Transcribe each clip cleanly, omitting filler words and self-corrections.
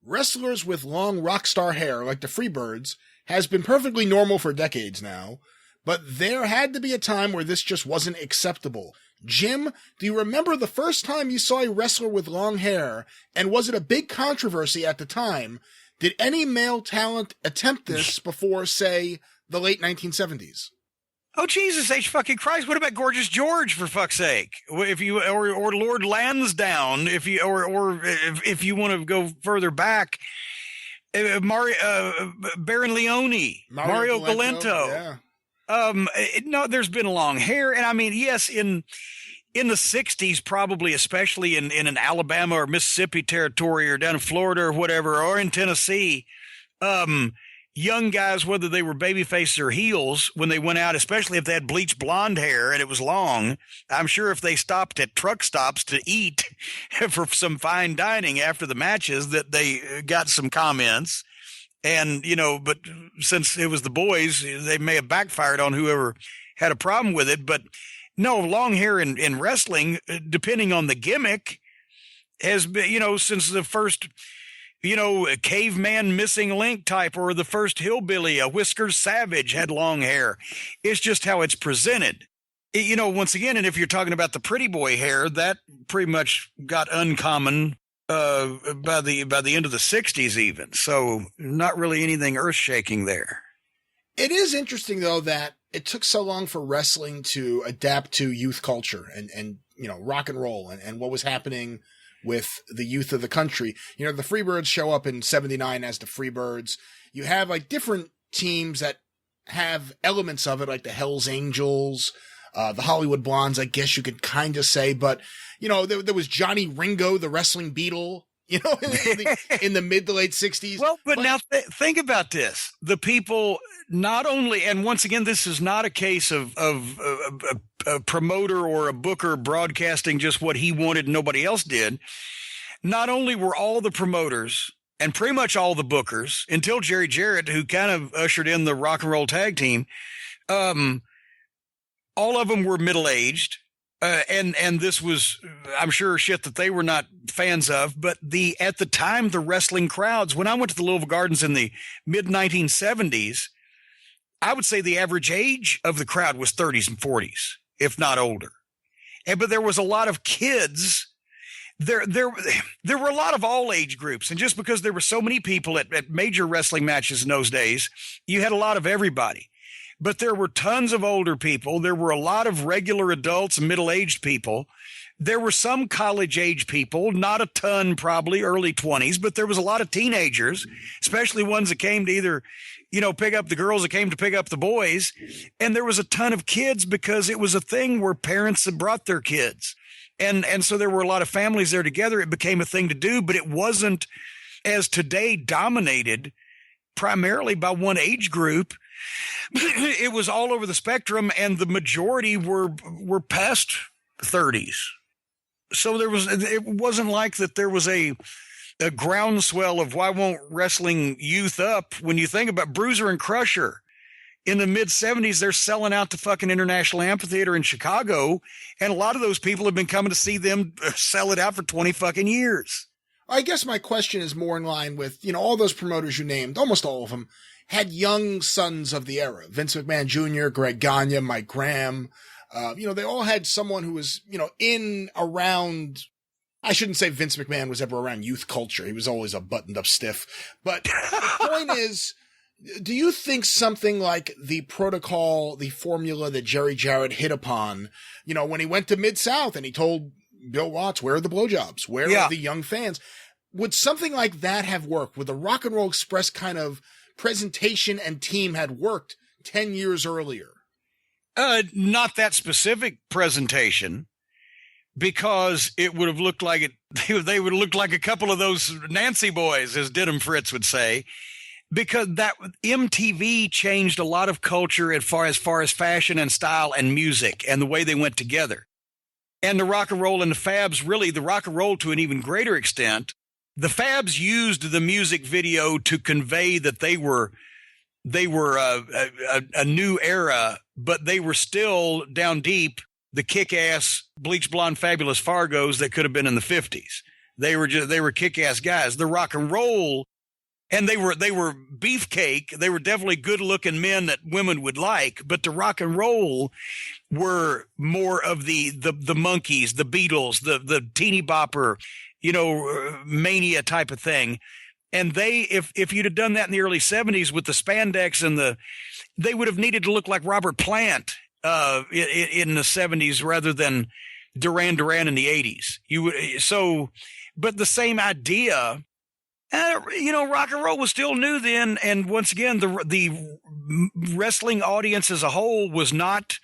wrestlers with long rock star hair like the Freebirds has been perfectly normal for decades now, but there had to be a time where this just wasn't acceptable. Jim, do you remember the first time you saw a wrestler with long hair, and was it a big controversy at the time? Did any male talent attempt this before, say, the late 1970s? Oh, Jesus H. fucking Christ. What about Gorgeous George, for fuck's sake? If you, or Lord Lansdowne, if you, or if you want to go further back, Baron Leone, Mario Galento. Yeah. No, there's been long hair. And I mean, yes, in the 60s, probably, especially in an Alabama or Mississippi territory or down in Florida or whatever, or in Tennessee, young guys, whether they were baby faces or heels, when they went out, especially if they had bleached blonde hair and it was long, I'm sure if they stopped at truck stops to eat for some fine dining after the matches, that they got some comments. And, you know, but since it was the boys, they may have backfired on whoever had a problem with it. But no, long hair in wrestling, depending on the gimmick, has been, you know, since the first, you know, caveman missing link type, or the first hillbilly, a Whiskers Savage, had long hair. It's just how it's presented. You know, once again, and if you're talking about the pretty boy hair, that pretty much got uncommon by the end of the 60s even. So not really anything earth-shaking there. It is interesting, though, that it took so long for wrestling to adapt to youth culture and you know, rock and roll and what was happening with the youth of the country. You know, the Freebirds show up in 79 as the Freebirds. You have like different teams that have elements of it, like the Hells Angels, the Hollywood Blondes, I guess you could kind of say. But, you know, there was Johnny Ringo, the wrestling Beatle, you know, in the mid to late 60s. Well, but now think about this. The people not only, and once again, this is not a case of a promoter or a booker broadcasting just what he wanted and nobody else did. Not only were all the promoters and pretty much all the bookers, until Jerry Jarrett, who kind of ushered in the rock and roll tag team, all of them were middle-aged. And this was, I'm sure, shit that they were not fans of. But at the time, the wrestling crowds, when I went to the Louisville Gardens in the mid-1970s, I would say the average age of the crowd was 30s and 40s, if not older. But there was a lot of kids. There were a lot of all age groups. And just because there were so many people at major wrestling matches in those days, you had a lot of everybody. But there were tons of older people. There were a lot of regular adults and middle-aged people. There were some college-age people, not a ton, probably early 20s, but there was a lot of teenagers, especially ones that came to either, you know, pick up the girls that came to pick up the boys. And there was a ton of kids because it was a thing where parents had brought their kids. And so there were a lot of families there together. It became a thing to do, but it wasn't, as today, dominated primarily by one age group. It was all over the spectrum, and the majority were past 30s. So it wasn't like that there was a groundswell of why won't wrestling youth up. When you think about Bruiser and Crusher in the mid 70s, they're selling out the fucking International Amphitheater in Chicago. And a lot of those people have been coming to see them sell it out for 20 fucking years. I guess my question is more in line with, you know, all those promoters you named, almost all of them, had young sons of the era. Vince McMahon Jr., Greg Gagne, Mike Graham. You know, they all had someone who was, you know, in around, I shouldn't say Vince McMahon was ever around youth culture. He was always a buttoned up stiff. But the point is, do you think something like the protocol, the formula that Jerry Jarrett hit upon, you know, when he went to Mid-South and he told Bill Watts, where are the blowjobs? Where are the young fans? Would something like that have worked? Would the Rock and Roll Express kind of presentation and team had worked 10 years earlier? Not that specific presentation, because it would have looked like they would have looked like a couple of those Nancy boys, as Diddum Fritz would say, because that MTV changed a lot of culture as far as fashion and style and music and the way they went together. And the rock and roll and the Fabs, really the rock and roll to an even greater extent. The Fabs used the music video to convey that they were a new era, but they were still down deep the kick-ass bleach blonde fabulous Fargos that could have been in the 50s. They were kick-ass guys. The rock and roll, and they were beefcake. They were definitely good-looking men that women would like, but the rock and roll were more of the Monkees, the Beatles, the teeny bopper, mania type of thing. And if you'd have done that in the early 70s with the spandex and they would have needed to look like Robert Plant in the 70s rather than Duran Duran in the 80s. But the same idea, rock and roll was still new then. And once again, the wrestling audience as a whole was not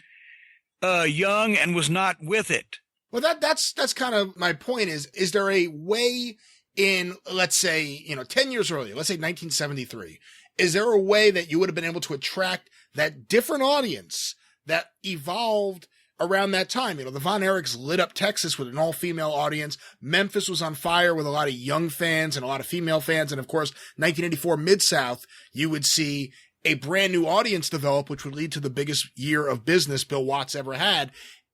young and was not with it. Well, that's kind of my point is there a way in, let's say, 10 years earlier, let's say 1973, is there a way that you would have been able to attract that different audience that evolved around that time? The Von Erichs lit up Texas with an all-female audience. Memphis was on fire with a lot of young fans and a lot of female fans. And of course, 1984 Mid-South, you would see a brand new audience develop, which would lead to the biggest year of business Bill Watts ever had.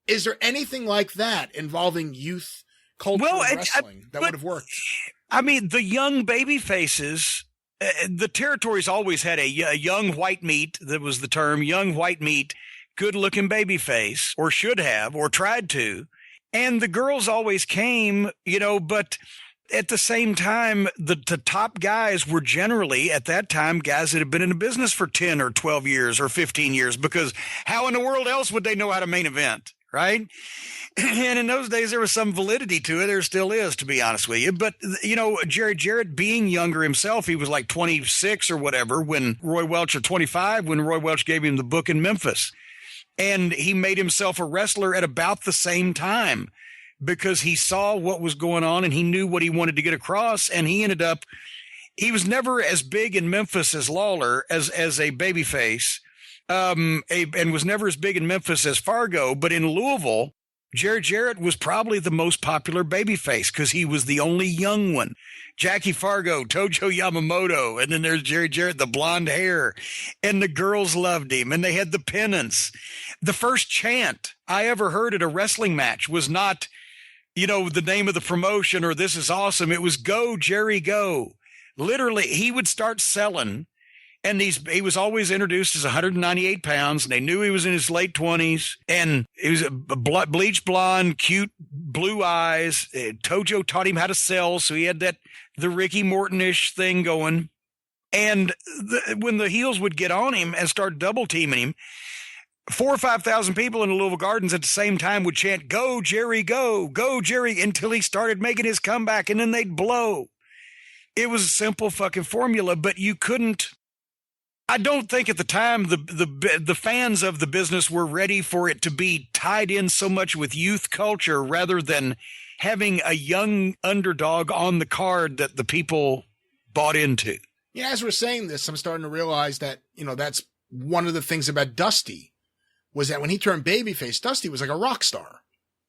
Is there anything like that involving youth culture wrestling that would have worked? I mean, the young baby faces, the territories always had a young white meat. That was the term, young white meat, good looking baby face, or should have, or tried to. And the girls always came, but at the same time, the top guys were generally at that time guys that had been in the business for 10 or 12 years or 15 years, because how in the world else would they know how to main event? Right. And in those days, there was some validity to it. There still is, to be honest with you. But, Jerry Jarrett being younger himself, he was like 26 or whatever when Roy Welch, or 25 when Roy Welch gave him the book in Memphis. And he made himself a wrestler at about the same time because he saw what was going on and he knew what he wanted to get across. And he was never as big in Memphis as Lawler as a babyface. And was never as big in Memphis as Fargo, but in Louisville, Jerry Jarrett was probably the most popular babyface because he was the only young one. Jackie Fargo, Tojo Yamamoto, and then there's Jerry Jarrett, the blonde hair, and the girls loved him, and they had the pennants. The first chant I ever heard at a wrestling match was not, the name of the promotion or this is awesome. It was "Go, Jerry, go." Literally, he would start selling. And he was always introduced as 198 pounds, and they knew he was in his late 20s. And he was a bleached blonde, cute blue eyes. Tojo taught him how to sell, so he had the Ricky Morton-ish thing going. And when the heels would get on him and start double teaming him, 4,000 or 5,000 people in the Louisville Gardens at the same time would chant, "Go, Jerry, go, go, Jerry," until he started making his comeback, and then they'd blow. It was a simple fucking formula, but you couldn't. I don't think at the time the fans of the business were ready for it to be tied in so much with youth culture rather than having a young underdog on the card that the people bought into. Yeah, as we're saying this, I'm starting to realize that, that's one of the things about Dusty was that when he turned babyface, Dusty was like a rock star.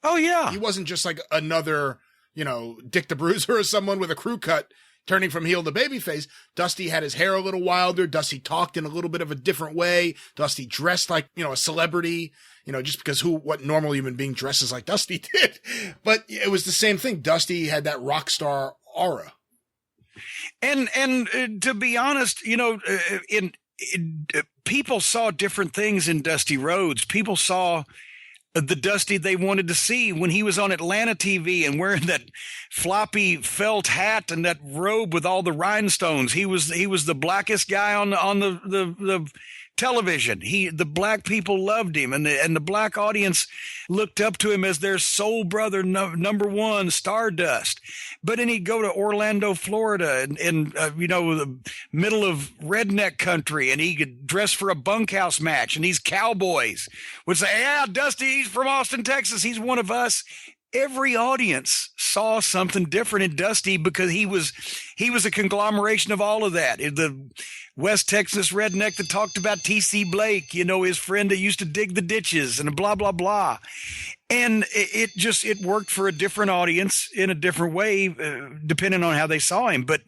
Oh, yeah. He wasn't just like another, Dick the Bruiser or someone with a crew cut turning from heel to babyface. Dusty had his hair a little wilder. Dusty talked in a little bit of a different way. Dusty dressed like, a celebrity, just because what normal human being dresses like Dusty did. But it was the same thing. Dusty had that rock star aura. And to be honest, people saw different things in Dusty Rhodes. People saw the Dusty they wanted to see when he was on Atlanta TV and wearing that floppy felt hat and that robe with all the rhinestones. He was the blackest guy on the television. The black people loved him, and the black audience looked up to him as their soul brother, number one, Stardust. But then he'd go to Orlando, Florida, and the middle of redneck country, and he could dress for a bunkhouse match, and these cowboys would say, "Yeah, Dusty, he's from Austin, Texas. He's one of us." Every audience saw something different in Dusty because he was a conglomeration of all of that. The West Texas redneck that talked about T.C. Blake, his friend that used to dig the ditches and blah, blah, blah. And it worked for a different audience in a different way, depending on how they saw him. But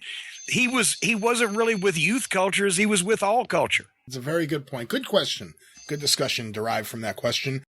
he wasn't really with youth cultures. He was with all culture. It's a very good point. Good question. Good discussion derived from that question.